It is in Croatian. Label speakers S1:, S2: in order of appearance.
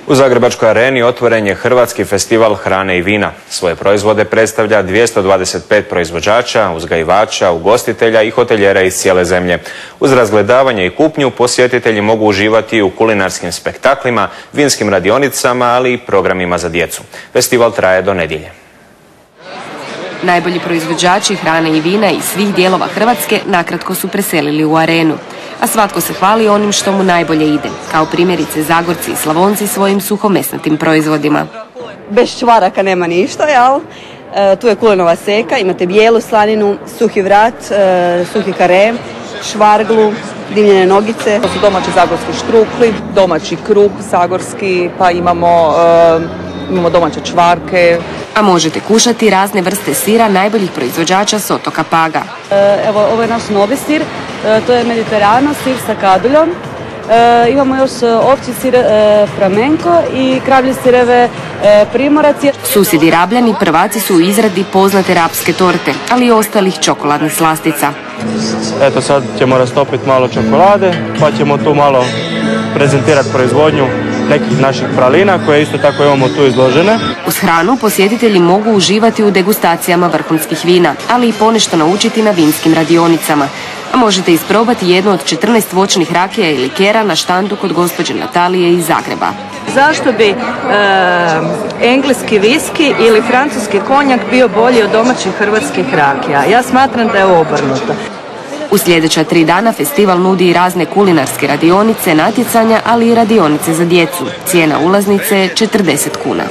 S1: U Zagrebačkoj areni otvoren je Hrvatski festival hrane i vina. Svoje proizvode predstavlja 225 proizvođača, uzgajivača, ugostitelja i hotelijera iz cijele zemlje. Uz razgledavanje i kupnju posjetitelji mogu uživati u kulinarskim spektaklima, vinskim radionicama, ali i programima za djecu. Festival traje do nedjelje.
S2: Najbolji proizvođači hrane i vina iz svih dijelova Hrvatske nakratko su preselili u arenu. A svatko se hvali onim što mu najbolje ide, kao primjerice Zagorci i Slavonci svojim suhomesnatim proizvodima.
S3: Bez čvaraka nema ništa, jel? Tu je kulenova seka, imate bijelu slaninu, suhi vrat, suhi kare, švarglu, dimljene nogice.
S4: To su domaći zagorski štrukli, domaći kruh zagorski, pa imamo domaće čvarke.
S2: A možete kušati razne vrste sira najboljih proizvođača s otoka Paga.
S3: Evo, ovo je naš novi sir, to je mediterano, sir sa kaduljom. Imamo još ovčji sir flamenko i kravlje sireve primorac.
S2: Susjedi Rabljani prvaci su u izradi poznate rapske torte, ali i ostalih čokoladnih slastica.
S5: Eto sad ćemo rastopiti malo čokolade, pa ćemo tu malo prezentirati proizvodnju nekih naših pralina koje isto tako imamo tu izložene.
S2: Uz hranu posjetitelji mogu uživati u degustacijama vrhunskih vina, ali i ponešto naučiti na vinskim radionicama. A možete isprobati jednu od 14 voćnih rakija i likera na štandu kod gospođe Natalije iz Zagreba.
S6: Zašto bi engleski viski ili francuski konjak bio bolji od domaćih hrvatskih rakija? Ja smatram da je obrnuto.
S2: U sljedeća 3 dana festival nudi i razne kulinarske radionice, natjecanja, ali i radionice za djecu. Cijena ulaznice je 40 kuna.